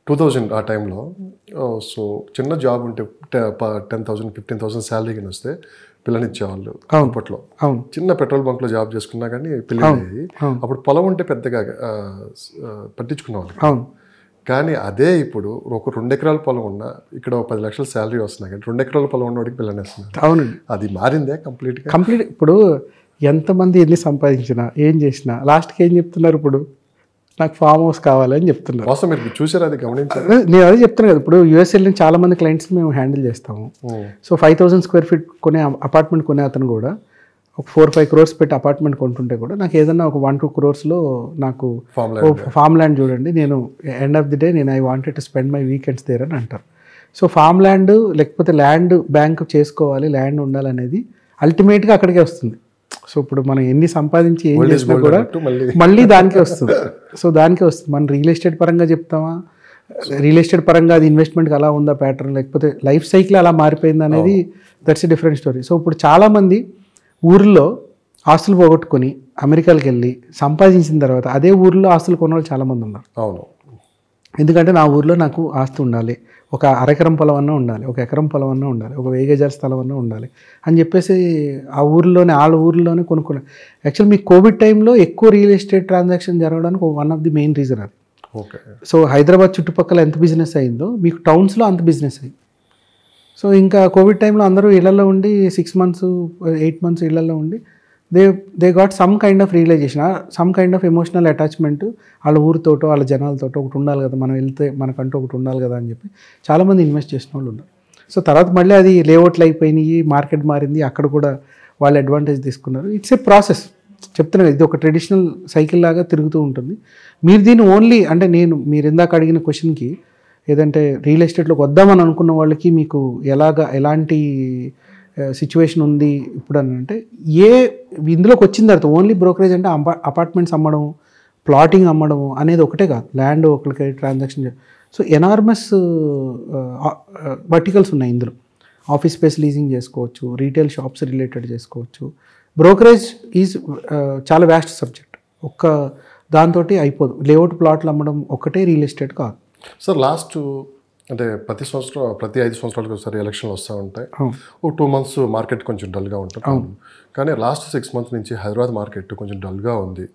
2000 ఆ టైంలో. సో చిన్న జాబ్ ఉంటే 10,000 15,000 శాలరీ కానీ వస్తే పిల్లనిచ్చేవాళ్ళు అప్పట్లో. చిన్న పెట్రోల్ బంక్లో జాబ్ చేసుకున్నా కానీ పిల్లలు అప్పుడు పొలం ఉంటే పెద్దగా పట్టించుకునేవాళ్ళు. కానీ అదే ఇప్పుడు ఒక 2 ఎకరాల పొలం ఉన్నా ఇక్కడ 10 లక్షల శాలరీ వస్తున్నాయి కానీ 2 ఎకరాల పొలం ఉన్నవాడికి పిల్లనిస్తున్నారు. అవునండి, అది మారిందే కంప్లీట్. ఇప్పుడు ఎంతమంది ఎన్ని సంపాదించినా ఏం చేసినా లాస్ట్కి ఏం చెప్తున్నారు, ఇప్పుడు నాకు ఫామ్ హౌస్ కావాలని చెప్తున్నారు. కోసం మీరు చూసారు, అది గమనించారు. నేను అదే చెప్తాను కదా, ఇప్పుడు యూఎస్ వెళ్ళిన చాలా మంది క్లయింట్స్ మేము హ్యాండిల్ చేస్తాము. సో 5,000 స్క్వేర్ ఫీట్ కొనే అపార్ట్మెంట్ కొనే అతను కూడా ఒక 4-5 crores పెట్టి అపార్ట్మెంట్ కొంటుంటే కూడా నాకు ఏదన్నా ఒక 1-2 crores నాకు ఫామ్ ల్యాండ్ చూడండి, నేను ఎండ్ ఆఫ్ ది డే నేను I wanted to spend my weekends there అని అంటారు. సో ఫామ్ ల్యాండ్ లేకపోతే ల్యాండ్ బ్యాంక్ చేసుకోవాలి, ల్యాండ్ ఉండాలనేది అల్టిమేట్గా అక్కడికే వస్తుంది. సో ఇప్పుడు మనం ఎన్ని సంపాదించి ఏం చేసినా కూడా మళ్ళీ దానికే వస్తుంది. సో దానికే వస్తుంది. మనం రియల్ ఎస్టేట్ పరంగా చెప్తామా, రియల్ ఎస్టేట్ పరంగా అది ఇన్వెస్ట్మెంట్కి అలా ఉందా ప్యాటర్న్, లేకపోతే లైఫ్ సైకిల్ అలా మారిపోయింది అనేది that's a different story. So ఇప్పుడు చాలామంది ఊర్లో ఆస్తులు పోగొట్టుకొని అమెరికాకి వెళ్ళి సంపాదించిన తర్వాత అదే ఊర్లో ఆస్తులు కొన్న వాళ్ళు చాలామంది ఉన్నారు. అవును, ఎందుకంటే నా ఊర్లో నాకు ఆస్తి ఉండాలి, ఒక అరెకరం పొలం అన్నా ఉండాలి, ఒక ఎకరం పొలం అన్నా ఉండాలి, ఒక 1000 గజాల స్థలం అన్నా ఉండాలి అని చెప్పేసి ఆ ఊర్లోనే వాళ్ళ ఊర్లోనే కొనుక్కున్నాను. యాక్చువల్ మీ కోవిడ్ టైంలో ఎక్కువ రియల్ ఎస్టేట్ ట్రాన్సాక్షన్ జరగడానికి one of the main reason అది. ఓకే. సో హైదరాబాద్ చుట్టుపక్కల ఎంత బిజినెస్ అయిందో మీకు టౌన్స్లో అంత బిజినెస్ అయింది. సో ఇంకా కోవిడ్ టైంలో అందరూ ఇళ్లలో ఉండి 6 months 8 months ఇళ్లలో ఉండి they got some kind of realization, some kind of emotional attachment వాళ్ళ ఊరితోటో వాళ్ళ జనాలతోటో ఒకటి ఉండాలి కదా, మనం వెళ్తే మనకంటూ ఒకటి ఉండాలి కదా అని చెప్పి చాలామంది ఇన్వెస్ట్ చేసిన వాళ్ళు ఉన్నారు. సో తర్వాత మళ్ళీ అది లేఅవుట్లు అయిపోయినాయి, మార్కెట్ మారింది, అక్కడ కూడా వాళ్ళు అడ్వాంటేజ్ తీసుకున్నారు. It's a process. చెప్తున్నాను, ఇది ఒక ట్రెడిషనల్ సైకిల్ లాగా తిరుగుతూ ఉంటుంది. మీరు దీన్ని ఓన్లీ అంటే మీరు ఇందాక అడిగిన క్వశ్చన్కి ఏదంటే రియల్ ఎస్టేట్లోకి వద్దామని అనుకున్న వాళ్ళకి మీకు ఎలాంటి సిచ్యువేషన్ ఉంది ఇప్పుడు అని అంటే, ఇందులోకి వచ్చిన తర్వాత ఓన్లీ బ్రోకరేజ్ అంటే అపార్ట్మెంట్స్ అమ్మడం, ప్లాటింగ్ అమ్మడం అనేది ఒకటే కాదు, ల్యాండ్ ఒకరికి ట్రాన్సాక్షన్. సో ఎనార్మస్ వర్టికల్స్ ఉన్నాయి ఇందులో. ఆఫీస్ స్పేస్ లీజింగ్ చేసుకోవచ్చు, రీటైల్ షాప్స్ రిలేటెడ్ చేసుకోవచ్చు. బ్రోకరేజ్ ఈజ్ చాలా వ్యాస్ట్ సబ్జెక్ట్. ఒక్క దాంతో అయిపోదు. లేఅవుట్ ప్లాట్లు అమ్మడం ఒక్కటే రియల్ ఎస్టేట్ కాదు. సార్ లాస్ట్ అంటే ప్రతి 5 సంవత్సరాలకు ఒకసారి ఎలక్షన్లు వస్తూ ఉంటాయి. ఒక 2 months మార్కెట్ కొంచెం డల్గా ఉంటుంది. కానీ లాస్ట్ 6 months నుంచి హైదరాబాద్ మార్కెట్ కొంచెం డల్గా ఉంది.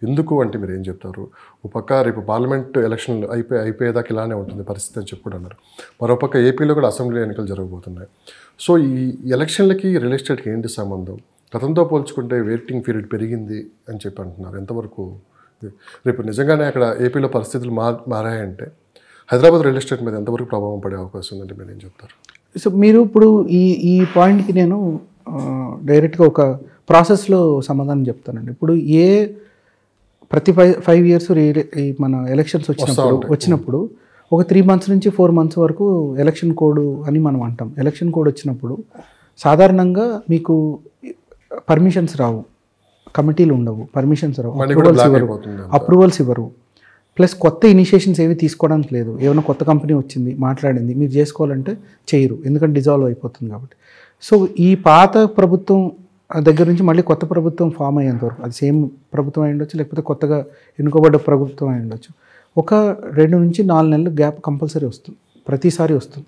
ఎందుకు అంటే మీరు ఏం చెప్తారు? ఒక పక్క రేపు పార్లమెంట్ ఎలక్షన్లు అయిపోయేదాకా ఇలానే ఉంటుంది పరిస్థితి అని చెప్పి కూడా అన్నారు. మరోపక్క ఏపీలో కూడా అసెంబ్లీ ఎన్నికలు జరగబోతున్నాయి. సో ఈ ఎలక్షన్లకి రియల్ ఎస్టేట్కి ఏంటి సంబంధం? గతంతో పోల్చుకుంటే వెయిటింగ్ పీరియడ్ పెరిగింది అని చెప్పి అంటున్నారు. ఎంతవరకు రేపు నిజంగానే అక్కడ ఏపీలో పరిస్థితులు మారాయంటే హైదరాబాద్ రియల్ ఎస్టేట్ మీద ఎంతవరకు ప్రభావం పడే అవకాశం ఉందంటే మీరు ఏం చెప్తారు? సో మీరు ఇప్పుడు ఈ పాయింట్కి నేను డైరెక్ట్గా ఒక ప్రాసెస్లో సమాధానం చెప్తానండి. ఇప్పుడు ప్రతి 5 years మన ఎలక్షన్స్ వచ్చినప్పుడు ఒక 3 months నుంచి 4 months వరకు ఎలక్షన్ కోడ్ అని మనం అంటాం. ఎలక్షన్ కోడ్ వచ్చినప్పుడు సాధారణంగా మీకు పర్మిషన్స్ రావు, కమిటీలు ఉండవు, పర్మిషన్స్ రావు, అప్రూవల్స్ ఇవ్వరు. ప్లస్ కొత్త ఇనిషియేషన్స్ ఏమి తీసుకోవడానికి లేదు. ఏమైనా కొత్త కంపెనీ వచ్చింది మాట్లాడింది మీరు చేసుకోవాలంటే చేయరు, ఎందుకంటే డిజాల్వ్ అయిపోతుంది కాబట్టి. సో ఈ పాత ప్రభుత్వం దగ్గర నుంచి మళ్ళీ కొత్త ప్రభుత్వం ఫామ్ అయ్యేంతవరకు, అది సేమ్ ప్రభుత్వం అయి ఉండొచ్చు, లేకపోతే కొత్తగా ఎన్నుకోబడ్డ ప్రభుత్వం అయి ఉండొచ్చు, ఒక 2 నుంచి 4 నెలలు గ్యాప్ కంపల్సరీ వస్తుంది, ప్రతిసారి వస్తుంది.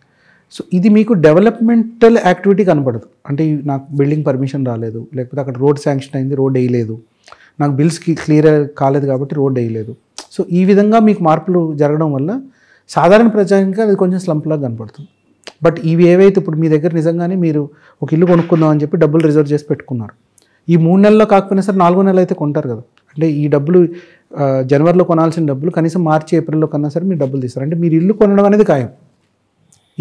సో ఇది మీకు డెవలప్మెంటల్ యాక్టివిటీ కనబడదు. అంటే నాకు బిల్డింగ్ పర్మిషన్ రాలేదు, లేకపోతే అక్కడ రోడ్ శాంక్షన్ అయింది, రోడ్ వేయలేదు, నాకు బిల్స్కి క్లియర్ కాలేదు కాబట్టి రోడ్ వేయలేదు. సో ఈ విధంగా మీకు మార్పులు జరగడం వల్ల సాధారణ ప్రజానికి అది కొంచెం స్లంప్లాగా కనపడుతుంది. బట్ ఇవి ఏవైతే ఇప్పుడు మీ దగ్గర నిజంగానే మీరు ఒక ఇల్లు కొనుక్కుందాం అని చెప్పి డబ్బులు రిజర్వ్ చేసి పెట్టుకున్నారు, ఈ 3 నెలల్లో కాకపోయినా సరే 4వ నెల అయితే కొంటారు కదా. అంటే ఈ డబ్బులు జనవరిలో కొనాల్సిన డబ్బులు కనీసం మార్చి ఏప్రిల్లో కన్నా సరే మీరు డబ్బులు తీస్తారు. అంటే మీరు ఇల్లు కొనడం అనేది ఖాయం.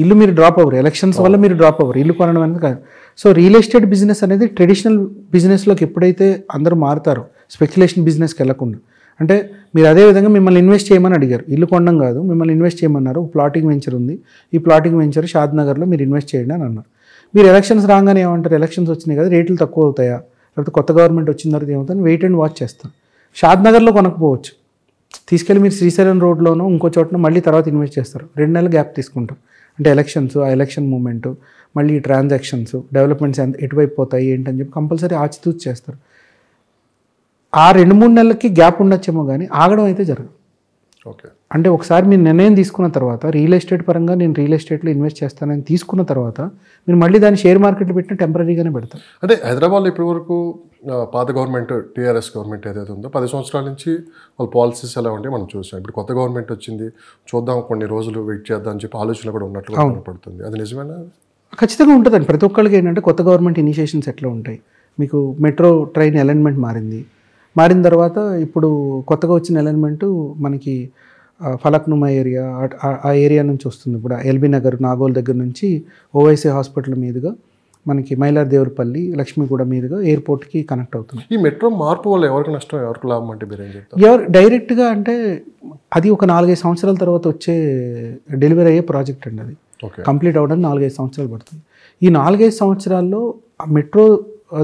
ఇల్లు మీరు డ్రాప్ అవ్వరు, ఎలక్షన్స్ వల్ల మీరు డ్రాప్ అవ్వరు, ఇల్లు కొనడం అనేది ఖాయం. సో రియల్ ఎస్టేట్ బిజినెస్ అనేది ట్రెడిషనల్ బిజినెస్లోకి ఎప్పుడైతే అందరూ మారుతారో, స్పెక్యులేషన్ బిజినెస్కి వెళ్ళకుండా, అంటే మీరు అదేవిధంగా మిమ్మల్ని ఇన్వెస్ట్ చేయమని అడిగారు, ఇల్లు కొనడం కాదు మిమ్మల్ని ఇన్వెస్ట్ చేయమన్నారు, ప్లాటింగ్ వెంచర్ ఉంది, ఈ ప్లాటింగ్ వెంచర్ షాద్నగర్లో మీరు ఇన్వెస్ట్ చేయండి అని అన్నారు. మీరు ఎలక్షన్స్ రాగానే ఏమంటారు, ఎలక్షన్స్ వచ్చినాయి కదా రేట్లు తక్కువ అవుతాయా, లేకపోతే కొత్త గవర్నమెంట్ వచ్చిన తర్వాత ఏమవుతుంది, వెయిట్ అండ్ వాచ్ చేస్తాం. షాద్నగర్లో కొనకపోవచ్చు, తీసుకెళ్ళి మీరు శ్రీశైలం రోడ్లోనో ఇంకో చోటనో మళ్ళీ తర్వాత ఇన్వెస్ట్ చేస్తారు, 2 నెలలు గ్యాప్ తీసుకుంటారు. అంటే ఎలక్షన్స్, ఆ ఎలక్షన్ మూమెంట్, మళ్ళీ ట్రాన్సాక్షన్స్, డెవలప్మెంట్స్ ఎటువైపు పోతాయి ఏంటని చెప్పి కంపల్సరీ ఆచితూచి చేస్తారు. ఆ 2-3 నెలలకి గ్యాప్ ఉండొచ్చేమో కానీ ఆగడం అయితే జరగదు. ఓకే. అంటే ఒకసారి మీరు నిర్ణయం తీసుకున్న తర్వాత రియల్ ఎస్టేట్ పరంగా నేను రియల్ ఎస్టేట్లో ఇన్వెస్ట్ చేస్తానని తీసుకున్న తర్వాత మీరు మళ్ళీ దాన్ని షేర్ మార్కెట్లో పెట్టిన టెంపరీగానే పెడతారు. అంటే హైదరాబాద్లో ఇప్పటి వరకు పాత గవర్నమెంట్ టీఆర్ఎస్ గవర్నమెంట్ ఏదైతే ఉందో 10 సంవత్సరాల నుంచి వాళ్ళ పాలసీస్ ఎలా ఉంటాయి మనం చూసాం. ఇప్పుడు కొత్త గవర్నమెంట్ వచ్చింది, చూద్దాం కొన్ని రోజులు వెయిట్ చేద్దాం అని చెప్పి ఆలోచన కూడా ఉన్నట్లు కనపడుతుంది. అది నిజమేనా? ఖచ్చితంగా ఉంటుందండి. ప్రతి ఒక్కరికి ఏంటంటే కొత్త గవర్నమెంట్ ఇనిషియేషన్స్ ఎట్లా ఉంటాయి. మీకు మెట్రో ట్రైన్ అలైన్మెంట్ మారిన తర్వాత ఇప్పుడు కొత్తగా వచ్చిన అలైన్మెంటు మనకి ఫలక్నుమా ఏరియా ఆ ఏరియా నుంచి వస్తుంది. ఇప్పుడు ఎల్బీ నగర్ నాగోల్ దగ్గర నుంచి ఓవైసీ హాస్పిటల్ మీదుగా మనకి మైలార్దేవరపల్లి లక్ష్మీగూడ మీదుగా ఎయిర్పోర్ట్కి కనెక్ట్ అవుతుంది. ఈ మెట్రో మార్పు వల్ల ఎవరికి నష్టం, ఎవరికి లాభం అంటే మీరు ఏం చెప్తారు? ఎవరు డైరెక్ట్గా అంటే అది ఒక 4-5 సంవత్సరాల తర్వాత వచ్చే డెలివరీ అయ్యే ప్రాజెక్ట్ అండి. అది కంప్లీట్ అవ్వడానికి 4-5 సంవత్సరాలు పడుతుంది. ఈ 4-5 సంవత్సరాల్లో ఆ మెట్రో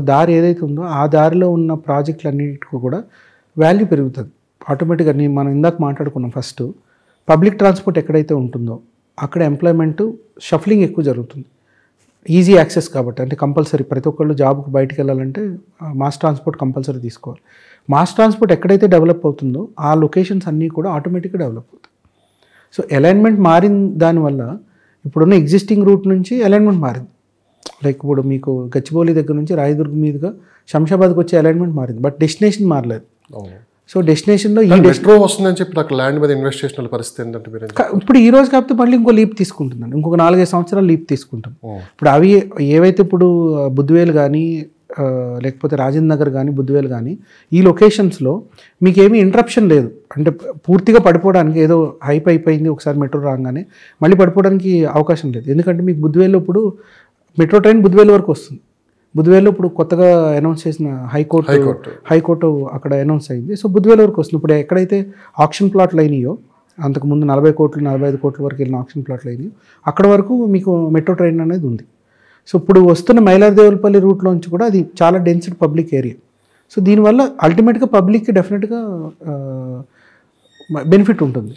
దారి ఏదైతే ఉందో ఆ దారిలో ఉన్న ప్రాజెక్టులన్నిటికీ కూడా వాల్యూ పెరుగుతుంది ఆటోమేటిక్గా. మనం ఇందాక మాట్లాడుకున్నాం, ఫస్ట్ పబ్లిక్ ట్రాన్స్పోర్ట్ ఎక్కడైతే ఉంటుందో అక్కడ ఎంప్లాయ్మెంట్ షఫ్లింగ్ ఎక్కువ జరుగుతుంది. ఈజీ యాక్సెస్ కాబట్టి, అంటే కంపల్సరీ ప్రతి ఒక్కళ్ళు జాబ్కి బయటికి వెళ్ళాలంటే మాస్ ట్రాన్స్పోర్ట్ కంపల్సరీ తీసుకోవాలి. మాస్ ట్రాన్స్పోర్ట్ ఎక్కడైతే డెవలప్ అవుతుందో ఆ లొకేషన్స్ అన్నీ కూడా ఆటోమేటిక్గా డెవలప్ అవుతాయి. సో అలైన్మెంట్ మారిన దానివల్ల ఇప్పుడున్న ఎగ్జిస్టింగ్ రూట్ నుంచి అలైన్మెంట్ మారింది. లైక్ ఇప్పుడు మీకు గచ్చిబౌలి దగ్గర నుంచి రాయదుర్గ్ మీదుగా శంషాబాద్కి వచ్చే అలైన్మెంట్ మారింది, బట్ డెస్టినేషన్ మారలేదు. సో డెస్టినేషన్లో ఈ మెట్రో వస్తుందని చెప్పి నాకు ల్యాండ్ మీద ఇన్వెస్ట్ చేసిన పరిస్థితి ఏంటంటే మీరు ఇప్పుడు ఈ రోజు కాకపోతే మళ్ళీ ఇంకో లీప్ తీసుకుంటుందండి, ఇంకొక 4-5 సంవత్సరాలు లీప్ తీసుకుంటాం. ఇప్పుడు అవి ఏవైతే ఇప్పుడు బుద్ధివేలు కానీ లేకపోతే రాజేంద్ర నగర్ కానీ బుద్ధివేలు కానీ ఈ లొకేషన్స్లో మీకు ఏమీ ఇంటరప్షన్ లేదు. అంటే పూర్తిగా పడిపోవడానికి ఏదో హైప్ అయిపోయింది ఒకసారి మెట్రో రాగానే మళ్ళీ పడిపోవడానికి అవకాశం లేదు. ఎందుకంటే మీకు బుద్ధివేల్లో ఇప్పుడు మెట్రో ట్రైన్ బుద్ధివేలు వరకు వస్తుంది. బుద్ధివేల్లో ఇప్పుడు కొత్తగా అనౌన్స్ చేసిన హైకోర్టు అక్కడ అనౌన్స్ అయింది. సో బుద్ధివేలు వరకు వస్తుంది. ఇప్పుడు ఎక్కడైతే ఆక్షన్ ప్లాట్లు అయినాయో, అంతకుముందు 40 కోట్లు 45 కోట్ల వరకు వెళ్ళిన ఆక్షన్ ప్లాట్లు అయినాయో అక్కడ వరకు మీకు మెట్రో ట్రైన్ అనేది ఉంది. సో ఇప్పుడు వస్తున్న మైలార్దేవరపల్లి రూట్లోంచి కూడా అది చాలా డెన్స్డ్ పబ్లిక్ ఏరియా. సో దీనివల్ల అల్టిమేట్గా పబ్లిక్కి డెఫినెట్గా బెనిఫిట్ ఉంటుంది.